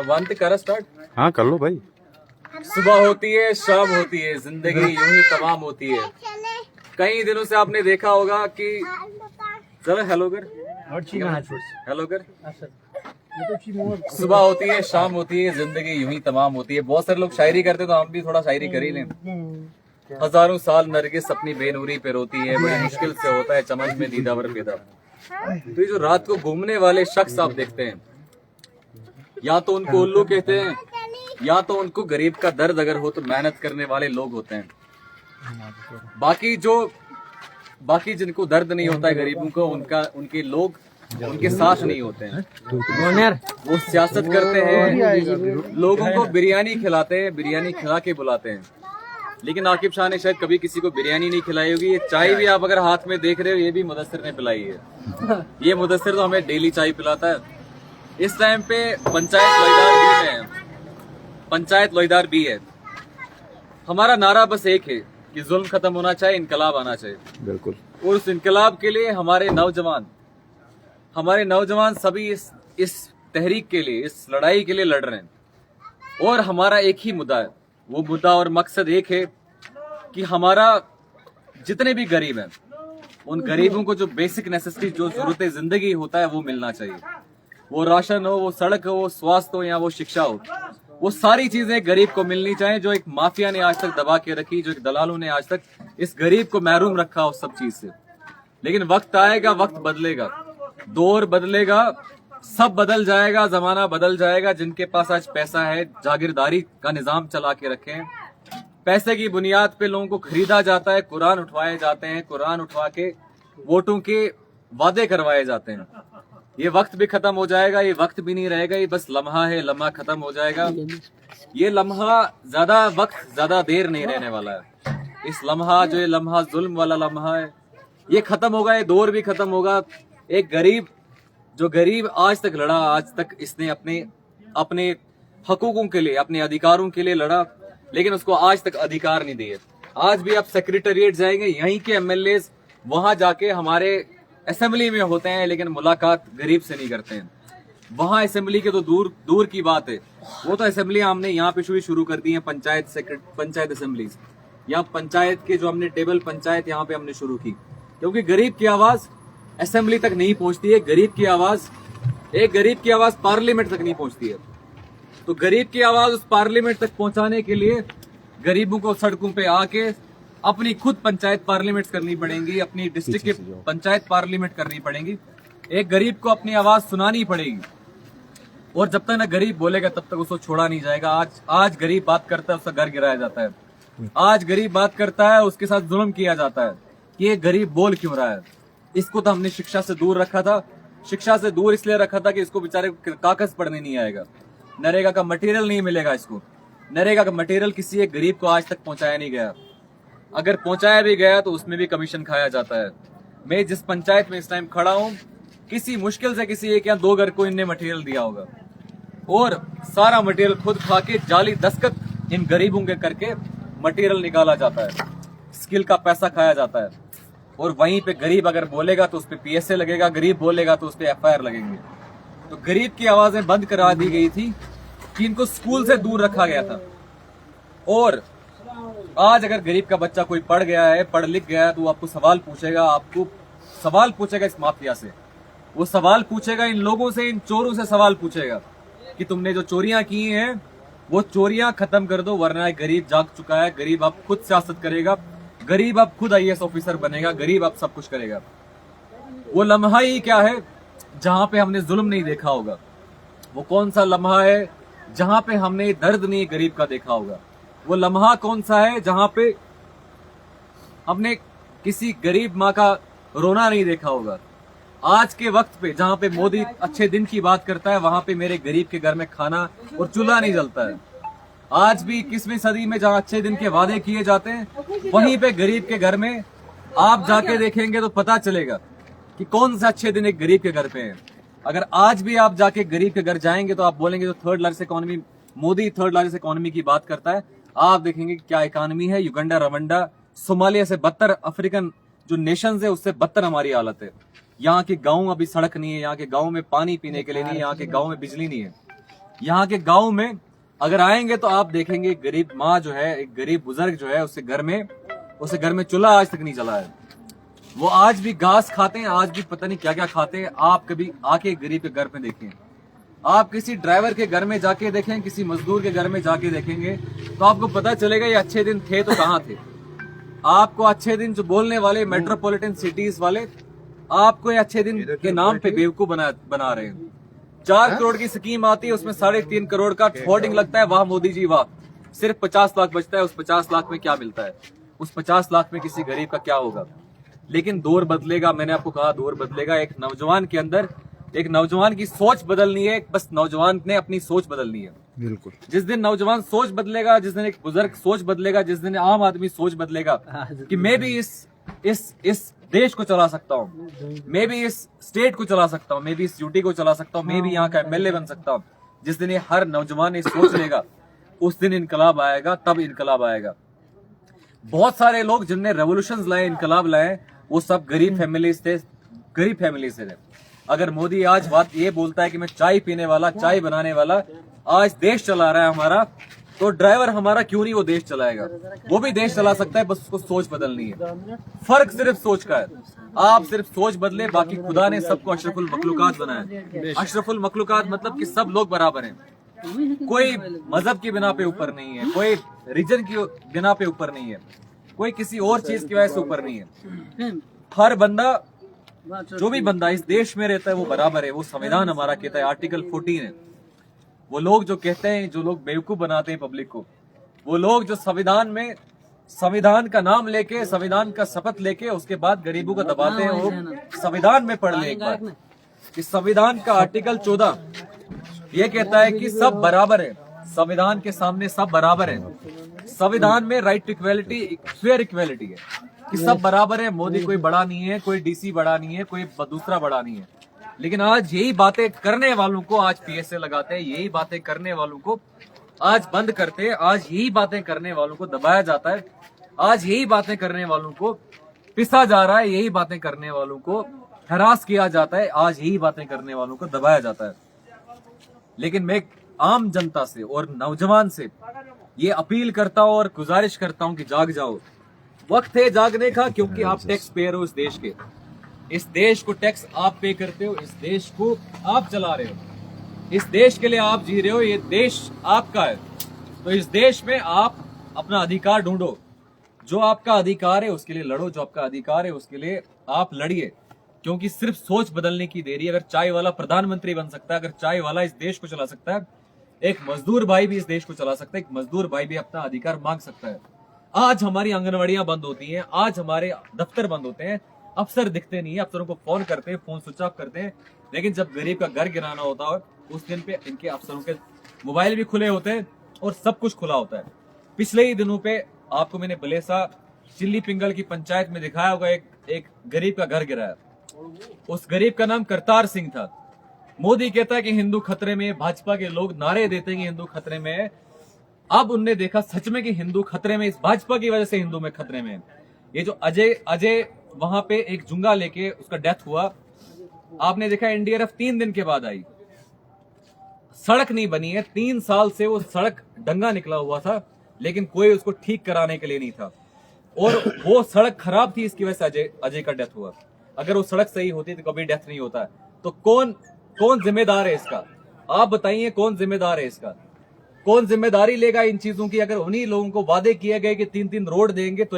One पे करा start. हाँ कर लो भाई। सुबह होती है, शाम होती है, जिंदगी यूं ही तमाम होती है। कई दिनों से आपने देखा होगा कि चलो हेलो कर, हेलो कर। सुबह होती है, शाम होती है, जिंदगी यूं ही तमाम होती है। बहुत सारे लोग शायरी करते हैं, तो हम भी थोड़ा शायरी कर ही लें। हजारों साल नरगिस अपनी बेनूरी पे रोती है, बड़ी मुश्किल से होता है चमन में दीदावर पैदा। तो ये जो रात को घूमने वाले शख्स आप देखते हैं, या तो उनको उल्लू कहते हैं, या तो उनको गरीब का दर्द अगर हो तो मेहनत करने वाले लोग होते हैं। बाकी जिनको दर्द नहीं होता है गरीबों को, उनके लोग उनके साथ नहीं होते हैं। वो सियासत करते हैं, लोगों को बिरयानी खिलाते हैं, बिरयानी खिला के बुलाते हैं। लेकिन आकिब शाह ने शायद कभी किसी को बिरयानी नहीं खिलाई होगी। ये चाय भी आप अगर हाथ में देख रहे हो, ये भी मुदस्सिर ने पिलाई है। ये मुदस्सिर तो हमें डेली चाय पिलाता है। इस टाइम पे पंचायत लोईदार बी में है, पंचायत लोईदार बी है। हमारा नारा बस एक है कि जुल्म खत्म होना चाहिए, इनकलाब आना चाहिए। बिल्कुल। और उस इनकलाब के लिए हमारे नौजवान सभी इस तहरीक के लिए, इस लड़ाई के लिए लड़ रहे हैं। और हमारा एक ही मुद्दा है, वो मुद्दा और मकसद एक है कि हमारा जितने भी गरीब हैं, उन गरीबों को जो बेसिक नेसेसिटी, जो जरूरतें जिंदगी होता है, वो मिलना चाहिए। वो राशन हो, वो सड़क हो, वो स्वास्थ्य हो, या वो शिक्षा हो, वो सारी चीजें गरीब को मिलनी चाहिए। जो एक माफिया ने आज तक दबा के रखी, जो एक दलालों ने आज तक इस गरीब को महरूम रखा उस सब चीज से। लेकिन वक्त आएगा, वक्त बदलेगा, दौर बदलेगा, सब बदल जाएगा, जमाना बदल जाएगा। जिनके पास आज पैसा है, जागीरदारी का निजाम चला के रखे हैं, पैसे की बुनियाद पे लोगों को खरीदा जाता है, कुरान उठवाए जाते हैं, कुरान उठवा के वोटों के वादे करवाए जाते हैं। ये वक्त भी खत्म हो जाएगा, ये वक्त भी नहीं रहेगा, ये बस लम्हा है, लम्हा खत्म हो जाएगा। ये लम्हा ज्यादा देर नहीं रहने वाला है। इस लम्हा, जो ये लम्हा जुल्म वाला लम्हा है, ये खत्म होगा, ये दौर भी खत्म होगा। एक गरीब आज तक लड़ा, आज तक इसने अपने हकूकों के लिए, अपने अधिकारों के लिए लड़ा, लेकिन उसको आज तक अधिकार नहीं दिए। आज भी आप सेक्रेटेरिएट जाएंगे, यहीं के एमएलए वहां जाके हमारे असेंबली में होते हैं, लेकिन मुलाकात गरीब से नहीं करते हैं। वहां असेंबली के तो दूर की बात है। वो तो असेंबली हमने यहाँ पे शुरू कर दी है, पंचायत असेंबलीज, या पंचायत के जो हमने टेबल पंचायत यहाँ पे हमने शुरू की, क्योंकि गरीब की आवाज असेंबली तक नहीं पहुंचती है। गरीब की आवाज पार्लियामेंट तक नहीं पहुंचती है। तो गरीब की आवाज उस पार्लियामेंट तक पहुंचाने के लिए गरीबों को सड़कों पे आके अपनी खुद पंचायत पार्लियामेंट करनी पड़ेगी, अपनी डिस्ट्रिक्ट की पंचायत पार्लियामेंट करनी पड़ेगी। एक गरीब को अपनी आवाज सुनानी पड़ेगी। और जब तक ना गरीब बोलेगा, तब तक उसको छोड़ा नहीं जाएगा। आज गरीब बात करता है, उसका घर गिराया जाता है। आज गरीब बात करता है, उसके साथ जुल्म किया जाता है कि ये गरीब बोल क्यों रहा है। इसको तो हमने शिक्षा से दूर रखा था। शिक्षा से दूर इसलिए रखा था कि इसको बेचारे कागज पढ़ने नहीं आएगा, नरेगा का मटेरियल नहीं मिलेगा इसको। नरेगा का मटेरियल किसी एक गरीब को आज तक पहुंचाया नहीं गया। अगर पहुंचाया भी गया तो उसमें भी कमीशन खाया जाता है। मैं जिस पंचायत में इस टाइम खड़ा हूं, किसी मुश्किल से किसी एक या दो घर को इनने मटेरियल दिया होगा, और सारा मटेरियल खुद खा के जाली दस्तखत इन गरीबों के करके मटेरियल निकाला जाता है, स्किल का पैसा खाया जाता है। और वहीं पे गरीब अगर बोलेगा तो उस पे पीएसए लगेगा, गरीब बोलेगा तो उस पे एफआईआर लगेंगे। तो गरीब की आवाजें बंद करा दी गई थी कि इनको स्कूल से दूर रखा गया था। और आज अगर गरीब का बच्चा कोई पढ़ गया है, पढ़ लिख गया है, तो आपको सवाल पूछेगा इस माफिया से। वो सवाल पूछेगा इन लोगों से, इन चोरों से सवाल पूछेगा कि तुमने जो चोरियां की हैं, वो चोरियां खत्म कर दो, वरना गरीब जाग चुका है। गरीब अब खुद सियासत करेगा, गरीब अब खुद आईएएस ऑफिसर बनेगा, गरीब अब सब कुछ करेगा। वो लम्हा ही क्या है जहां पे हमने जुल्म नहीं देखा होगा? वो कौन सा लम्हा है जहां पे हमने दर्द नहीं गरीब का देखा होगा? वो लम्हा कौन सा है जहां पे हमने किसी गरीब माँ का रोना नहीं देखा होगा? आज के वक्त पे जहां पे मोदी अच्छे दिन की बात करता है, वहां पे मेरे गरीब के घर में खाना और चूल्हा नहीं जलता है। आज भी 21वीं सदी में जहां अच्छे दिन के वादे किए जाते हैं, वहीं पे गरीब के घर में आप जाके देखेंगे तो पता चलेगा कि कौन सा अच्छे दिन एक गरीब के घर पे है। अगर आज भी आप जाके गरीब के घर जाएंगे तो आप बोलेंगे, जो third largest economy, Modi third largest economy की बात करता है, आप देखेंगे क्या इकोनॉमी है। युगांडा, रवांडा, सोमालिया से बदतर, अफ्रीकन जो नेशंस है उससे बदतर हमारी हालत है। यहाँ के गांव अभी सड़क नहीं है, यहाँ के गांव में पानी पीने के लिए नहीं है, यहाँ के गांव में बिजली नहीं है। यहाँ के गांव में अगर आएंगे तो आप देखेंगे गरीब माँ जो है, एक गरीब बुजुर्ग जो है, उसके घर में चूल्हा आज तक नहीं चला है। वो आज भी घास खाते हैं, आज भी पता नहीं क्या क्या खाते हैं। आप कभी आके गरीब के घर पे देखें, आप किसी ड्राइवर के घर में जाके देखें, किसी मजदूर के घर में जाके देखेंगे तो आपको पता चलेगा ये अच्छे दिन थे तो कहाँ थे। आपको अच्छे दिन जो बोलने वाले मेट्रोपॉलिटन सिटीज वाले आपको ये अच्छे दिन के नाम पे बेवकूफ बना रहे हैं। 4 करोड़ की स्कीम आती है, उसमें 3.5 करोड़ का होर्डिंग लगता है, वाह मोदी जी वाह। सिर्फ 50 लाख बचता है, उस 50 लाख में क्या मिलता है? उस 50 लाख में किसी गरीब का क्या होगा? लेकिन दौर बदलेगा, मैंने आपको कहा दौर बदलेगा। एक नौजवान के अंदर, एक नौजवान की सोच बदलनी है, बस नौजवान ने अपनी सोच बदलनी है। बिल्कुल। जिस दिन नौजवान सोच बदलेगा, जिस दिन एक बुजुर्ग सोच बदलेगा, जिस दिन आम आदमी सोच बदलेगा कि मैं भी इस देश को चला सकता हूँ, मैं भी इस स्टेट को चला सकता हूँ, मैं भी इस यूटी को चला सकता हूँ, मैं भी यहाँ का एमएलए बन सकता हूँ, जिस दिन ये हर नौजवान ये सोच लेगा उस दिन इनकलाब आएगा, तब इनकलाब आएगा। बहुत सारे लोग जिनने रेवोल्यूशंस लाए, इनकलाब लाए, वो सब गरीब फैमिलीज थे, गरीब फैमिली से थे। अगर मोदी आज बात ये बोलता है कि मैं चाय पीने वाला, चाय बनाने वाला आज देश चला रहा है हमारा, तो ड्राइवर हमारा क्यों नहीं वो देश चलाएगा? वो भी देश चला सकता है, बस उसको सोच बदलनी है। फर्क सिर्फ सोच का है। आप सिर्फ सोच बदले, बाकी खुदा ने सबको अशरफुल मखलूकात बनाया। अशरफुल मखलूकात मतलब कि सब लोग बराबर हैं, कोई मजहब की बिना पे ऊपर नहीं है, कोई रीजन की बिना पे ऊपर नहीं है, कोई किसी और चीज की वजह से ऊपर नहीं है। हर बंदा, जो भी बंदा इस देश में रहता है वो बराबर है। वो संविधान हमारा कहता है, आर्टिकल 14 है। वो लोग जो कहते हैं, जो लोग बेवकूफ बनाते हैं पब्लिक को, वो लोग जो संविधान में संविधान का नाम लेके, संविधान का शपथ लेके उसके बाद गरीबों को दबाते हैं, वो संविधान में पढ़ ले एक बार कि संविधान का आर्टिकल 14 ये कहता है कि सब बराबर है, संविधान के सामने सब बराबर है। संविधान में right to equality, fair equality है कि सब बराबर है। मोदी कोई बड़ा नहीं है, कोई डीसी बड़ा नहीं है, कोई दूसरा बड़ा नहीं है। लेकिन आज यही बातें करने वालों को आज पीएसए लगाते हैं, यही बातें करने वालों को आज बंद करते हैं, आज यही बातें करने वालों को दबाया जाता है, आज यही बातें करने वालों को पिसा जा रहा है, यही बातें करने वालों को हरास किया जाता है, आज यही बातें करने वालों को दबाया जाता है। लेकिन मैं आम जनता से और नौजवान से ये अपील करता हूं और गुजारिश करता हूं कि जाग जाओ, वक्त है जागने का, क्योंकि आप टैक्स पेयर हो इस देश के। इस देश को टैक्स आप पे करते हो, इस देश को आप चला रहे हो, इस देश के लिए आप जी रहे हो, ये देश आपका है। तो इस देश में आप अपना अधिकार ढूंढो, जो आपका अधिकार है उसके लिए लड़ो, जो आपका अधिकार है उसके लिए आप लड़िए, क्योंकि सिर्फ सोच बदलने की देरी है। अगर चाय वाला प्रधानमंत्री बन सकता है, अगर चाय वाला इस देश को चला सकता है, एक मजदूर भाई भी इस देश को चला सकता है, एक मजदूर भाई भी अपना अधिकार मांग सकता है। आज हमारी आंगनवाड़ियां बंद होती हैं, आज हमारे दफ्तर बंद होते हैं, अफसर दिखते नहीं है, अफसरों को फोन करते हैं, फोन स्विच ऑफ करते हैं। लेकिन जब गरीब का घर गिराना होता है उस दिन पे इनके अफसरों के मोबाइल भी खुले होते हैं और सब कुछ खुला होता है। पिछले ही दिनों पे आपको मैंने बलेसा चिल्ली पिंगल की पंचायत में दिखाया होगा, एक गरीब का घर गिरा है। उस गरीब का नाम करतार सिंह था। मोदी कहता है कि हिंदू खतरे में, भाजपा के लोग नारे देते हैं कि हिंदू खतरे में है। अब उनने देखा सच में कि हिंदू खतरे में, इस भाजपा की वजह से हिंदू में खतरे में। ये जो अजय वहां पे एक जुंगा लेके उसका डेथ हुआ, आपने देखा एनडीआरएफ 3 दिन के बाद आई, सड़क नहीं बनी है, 3 साल से वो सड़क डंगा निकला हुआ था, लेकिन कोई उसको ठीक कराने के लिए नहीं था। और वो सड़क खराब थी, इसकी वजह से अजय का डेथ हुआ। अगर वो सड़क सही होती तो कभी डेथ नहीं होता। तो कौन जिम्मेदार है इसका? आप बताइए, कौन जिम्मेदार है इसका? कौन जिम्मेदारी लेगा इन चीजों की? अगर उन्हीं लोगों को वादे किए गए कि 3 रोड देंगे तो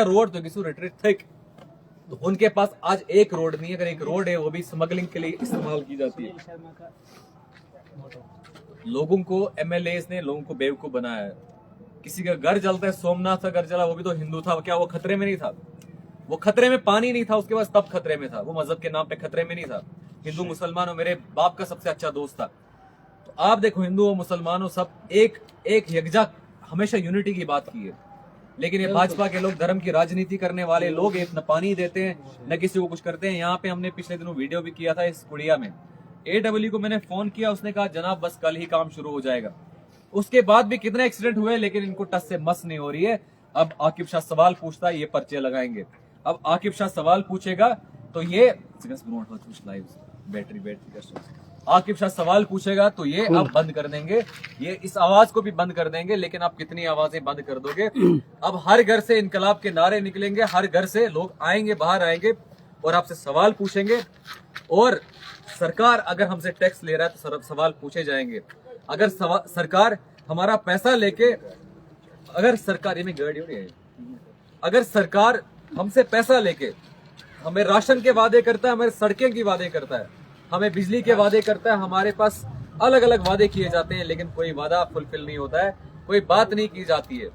रोड तो किसी रिट्रीट थे, तो उनके पास आज एक रोड नहीं है। अगर एक रोड है वो भी स्मगलिंग के लिए इस्तेमाल की जाती है। लोगों को एमएलएस ने लोगों को बेवकूफ बनाया है। किसी का घर जलता है, सोमनाथ का घर जला, वो भी तो हिंदू था, क्या वो खतरे में नहीं था? वो खतरे में पानी नहीं था उसके पास, तब खतरे में था। वो मजहब के नाम पे खतरे में नहीं था। हिंदू मुसलमानों, मेरे बाप का सबसे अच्छा दोस्त था। तो आप देखो, हिंदू और मुसलमानों सब एक यकजा, हमेशा यूनिटी की बात की है। लेकिन ये भाजपा के लोग, धर्म की राजनीति करने वाले लोग, न पानी देते हैं न किसी को कुछ करते हैं। यहाँ पे हमने पिछले दिनों वीडियो भी किया था इस कुड़िया में। AW को मैंने फोन किया, उसने कहा जनाब बस कल ही काम शुरू हो जाएगा। उसके बाद भी कितने एक्सीडेंट हुए, लेकिन इनको टस से मस नहीं हो रही है। अब आकिब शाह सवाल पूछता है, ये पर्चे लगाएंगे। अब आकिब शाह सवाल पूछेगा तो ये बैटरी आकिब शाह सवाल पूछेगा तो ये अब बंद कर देंगे, ये इस आवाज को भी बंद कर देंगे। लेकिन आप कितनी आवाजें बंद कर दोगे? अब हर घर से इनकलाब के नारे निकलेंगे, हर घर से लोग आएंगे, बाहर आएंगे और आपसे सवाल पूछेंगे। और सरकार अगर हमसे टैक्स ले रहा है तो सवाल पूछे जाएंगे। अगर सरकार हमारा पैसा लेके, अगर सरकार अगर सरकार हमसे पैसा लेके हमें राशन के वादे करता है, हमें सड़कें की वादे करता है, हमें बिजली के वादे करता है, हमारे पास अलग अलग वादे किए जाते हैं, लेकिन कोई वादा फुलफिल नहीं होता है, कोई बात नहीं की जाती है।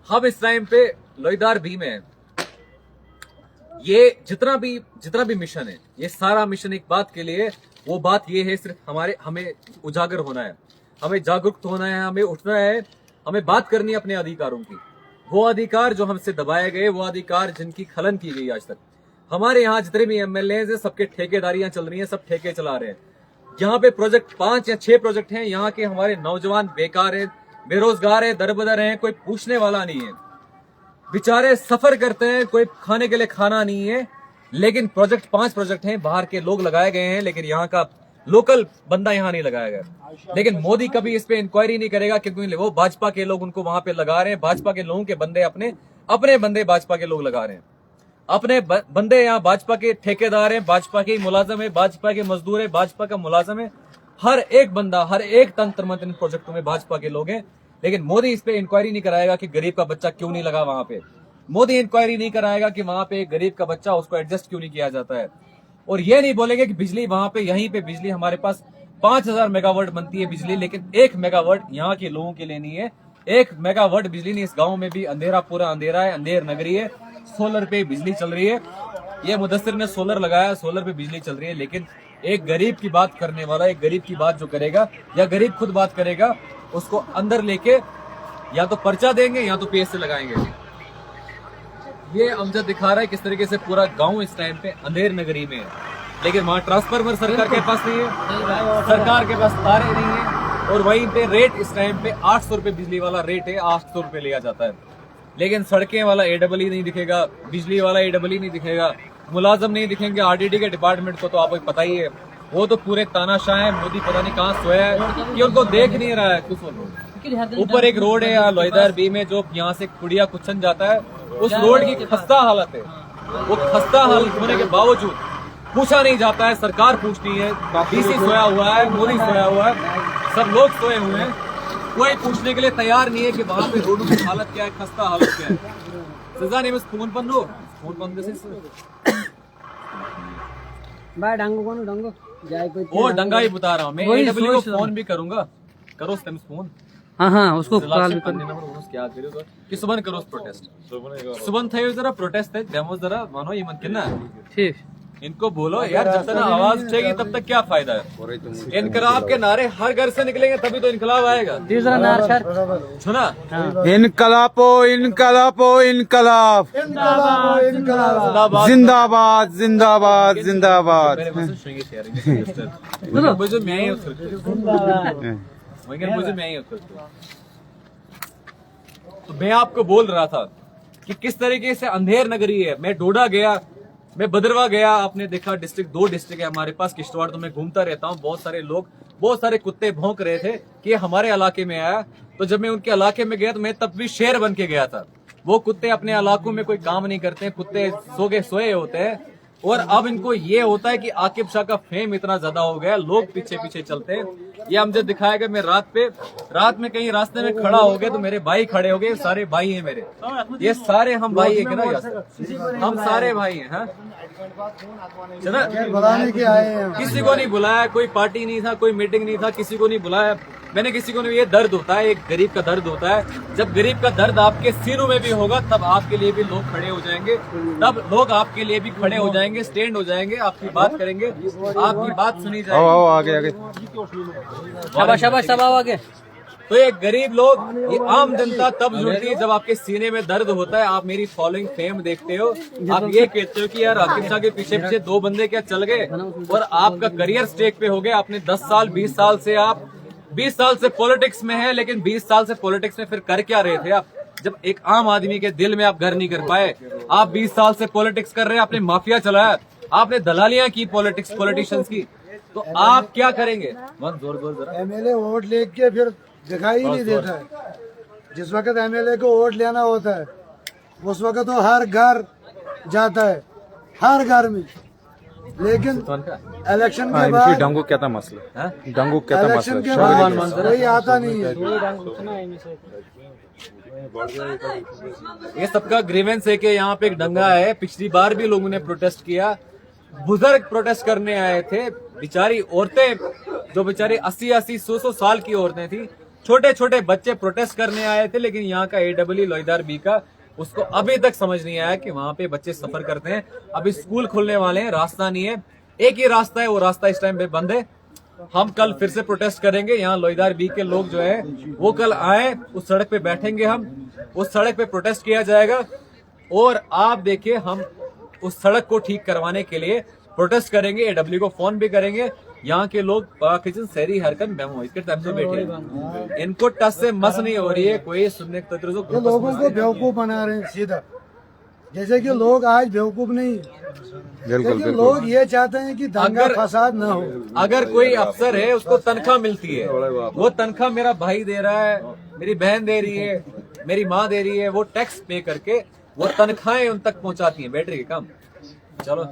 हम इस टाइम पे लोईदार भी में हैं। ये जितना भी मिशन है, ये सारा मिशन एक बात के लिए, वो बात ये है सिर्फ हमें उजागर होना है, हमें जागरूक होना है, हमें उठना है, हमें बात करनी है अपने अधिकारों की। वो अधिकार जो हमसे दबाए गए, वो अधिकार जिनकी खलन की गई आज तक। हमारे यहाँ जितने भी एमएलए हैं सबके ठेकेदारियां चल रही हैं, सब ठेके चला रहे हैं। यहाँ पे प्रोजेक्ट 5 या 6 प्रोजेक्ट हैं, यहाँ के हमारे नौजवान बेकार हैं, बेरोजगार हैं, दरबदर हैं, कोई पूछने वाला नहीं है, बेचारे सफर करते हैं, कोई खाने के लिए खाना नहीं है। लेकिन 5 प्रोजेक्ट हैं, बाहर के लोग लगाए गए हैं, लेकिन यहाँ का लोकल बंदा यहाँ नहीं लगाया गया। लेकिन मोदी कभी इस पे इंक्वायरी नहीं करेगा, क्योंकि वो भाजपा के लोग उनको वहां पे लगा रहे हैं। भाजपा के लोगों के बंदे अपने बंदे भाजपा के लोग लगा रहे हैं, अपने बंदे यहाँ भाजपा के ठेकेदार हैं, भाजपा के मुलाजम है, भाजपा के मजदूर है, भाजपा का मुलाजम है। हर एक बंदा, हर एक तंत्र मंत्र इन प्रोजेक्टों में भाजपा के लोग हैं। लेकिन मोदी इस पे इंक्वायरी नहीं कराएगा कि गरीब का बच्चा क्यों नहीं लगा वहां पे। मोदी इंक्वायरी नहीं कराएगा कि वहां पे एक गरीब का बच्चा, उसको एडजस्ट क्यों नहीं किया जाता है। और ये नहीं बोलेंगे कि बिजली वहां पे, यहीं पे बिजली हमारे पास 5000 मेगावाट बनती है बिजली, लेकिन 1 मेगावाट यहाँ के लोगों के लिए नहीं है। 1 मेगावाट बिजली नहीं। इस गाँव में भी अंधेरा, पूरा अंधेरा है, अंधेर नगरी है। सोलर पे बिजली चल रही है, ये मुदस्सिर ने सोलर लगाया, सोलर पे बिजली चल रही है। लेकिन एक गरीब की बात करने वाला, एक गरीब की बात जो करेगा, या गरीब खुद बात करेगा, उसको अंदर लेके या तो पर्चा देंगे या तो पीएस से लगाएंगे। ये अमजद दिखा रहा है किस तरीके से पूरा गांव इस टाइम पे अंधेर नगरी में है। लेकिन वहां ट्रांसफार्मर सरकार के पास नहीं है, सरकार के पास तारे नहीं है। और वहीं पे रेट इस टाइम पे 800 रुपए बिजली वाला रेट है, 800 रुपए लिया जाता है। लेकिन सड़कें वाला एडब्ल्यू नहीं दिखेगा, बिजली वाला एडब्ल्यू नहीं दिखेगा, मुलाजम नहीं दिखेंगे। आरडीडी के डिपार्टमेंट को तो आपको पता ही है, वो तो पूरे तानाशाह है। मोदी पता नहीं कहाँ सोया है कि उनको देख नहीं रहा है कुछ। ऊपर एक रोड है यहाँ लोईदार बी में, जो यहाँ से कुड़िया कुचन जाता है, उस रोड की खस्ता हालत है। वो खस्ता हालत होने के बावजूद पूछा नहीं जाता है, सरकार पूछती है। डीसी सोया हुआ है, मोदी सोया हुआ है, सब लोग सोए हुए हैं, कोई पूछने के लिए तैयार नहीं है कि वहां पे रोडों की हालत क्या है, खस्ता हालत क्या है। सजा नहीं, बस फोन बंद हो, फोन बंद भाई डंगो जाए कोई वो डंगा ही बता रहा हूँ मैं। एडब्ल्यू को फोन भी करूंगा, करो फोन। हाँ उसको कॉल भी क्या करो कि सुबह करो प्रोटेस्ट, सुबह थे जरा प्रोटेस्ट है, डेमो जरा मानो ये मन कितना ठीक। इनको बोलो यार, जब तक आवाज उठेगी तब तक क्या फायदा है। इनकलाब के नारे हर घर से निकलेंगे तभी तो इनकलाब आएगा। सुना, इनकलाबो इनकलाबो इनकलाब, जिंदाबाद जिंदाबाद जिंदाबाद। तो मैं आपको बोल रहा था कि किस तरीके से अंधेर नगरी है। मैं डोडा गया, मैं बदरवा गया, आपने देखा डिस्ट्रिक्ट, 2 डिस्ट्रिक्ट है हमारे पास। किश्तवाड़ तो मैं घूमता रहता हूँ, बहुत सारे लोग, बहुत सारे कुत्ते भौंक रहे थे कि ये हमारे इलाके में आया। तो जब मैं उनके इलाके में गया तो मैं तब भी शेर बन के गया था। वो कुत्ते अपने इलाकों में कोई काम नहीं करते, कुत्ते सोए होते हैं। और अब इनको ये होता है कि आकिब शाह का फेम इतना ज्यादा हो गया, लोग पीछे पीछे चलते हैं। ये हम जब दिखाएगा, मैं रात में कहीं रास्ते में खड़ा हो गया तो मेरे भाई खड़े हो गए, सारे भाई हैं मेरे, ये सारे हम भाई है ना, हम सारे भाई हैं। हाँ किसी को नहीं बुलाया, कोई पार्टी नहीं था, कोई मीटिंग नहीं था, किसी को नहीं बुलाया मैंने, किसी को नहीं। ये दर्द होता है, एक गरीब का दर्द होता है। जब गरीब का दर्द आपके सीनों में भी होगा तब आपके लिए भी लोग खड़े हो जाएंगे, तब लोग आपके लिए भी खड़े हो जाएंगे, स्टैंड हो जाएंगे, आपकी बात करेंगे, आपकी बात सुनी जाएगी। शाबाश आगे। तो ये गरीब लोग, ये आम जनता तब जुड़ती है जब आपके सीने में दर्द होता है। आप मेरी फॉलोइंग फेम देखते हो, आप ये कहते हो कि यार आकिब शाह के पीछे पीछे 2 बंदे क्या चल गए और आपका करियर स्टेक पे हो गया। आपने 10 साल 20 साल से, आप 20 साल से पॉलिटिक्स में है, लेकिन 20 साल से पॉलिटिक्स में फिर कर क्या रहे थे आप? जब एक आम आदमी के दिल में आप घर नहीं कर पाए। आप 20 साल से पॉलिटिक्स कर रहे हैं, आपने माफिया चलाया, आपने दलालियां की पॉलिटिशियंस की। तो आप क्या करेंगे? मन जोर जोर जरा। एमएलए वोट लेके फिर दिखाई ही नहीं देता है। जिस वक्त एमएलए को वोट लेना होता है उस वक्त वो हर घर जाता है, हर घर में। लेकिन इलेक्शन के बाद डंगू क्या था मसला हाँ? डंगू क्या था इलेक्शन के मसला बाद कोई आता नहीं है। ये सबका ग्रीवेंस है कि यहाँ पे एक दंगा है। पिछली बार भी लोगों ने प्रोटेस्ट किया, बुजुर्ग प्रोटेस्ट करने आए थे, बेचारी औरतें जो बेचारी 80-80, 100-100 साल की औरतें थी, छोटे छोटे बच्चे प्रोटेस्ट करने आए थे। लेकिन यहाँ का AEE लोईदार बी का उसको अभी तक समझ नहीं आया कि वहां पे बच्चे सफर करते हैं। अभी स्कूल खुलने वाले हैं, रास्ता नहीं है, एक ही रास्ता है, वो रास्ता इस टाइम पे बंद है। हम कल फिर से प्रोटेस्ट करेंगे। यहाँ लोईदार बी के लोग जो है वो कल आए, उस सड़क पे बैठेंगे, हम उस सड़क पे प्रोटेस्ट किया जाएगा। और आप देखिए, हम उस सड़क को ठीक करवाने के लिए प्रोटेस्ट करेंगे, AEE को फोन भी करेंगे। यहाँ के लोग पाकिस्तान शहरी हरकत मेमो इसके टाइम से बैठे हैं। इनको टच से मस नहीं हो रही है, कोई सुनने के तंत्र ये लोगों को बेवकूफ बना रहे हैं सीधा। जैसे कि लोग आज बेवकूफ नहीं, लेकिन लोग ये चाहते हैं कि दंगा फसाद ना हो। अगर कोई अफसर है उसको तनख्वाह मिलती है, वो तनख्वाह मेरा भाई दे रहा है, मेरी बहन दे रही है, मेरी माँ दे रही है, वो टैक्स पे करके वो तनख्वाहें उन तक पहुंचाती हैं। बैटरी के काम चलो।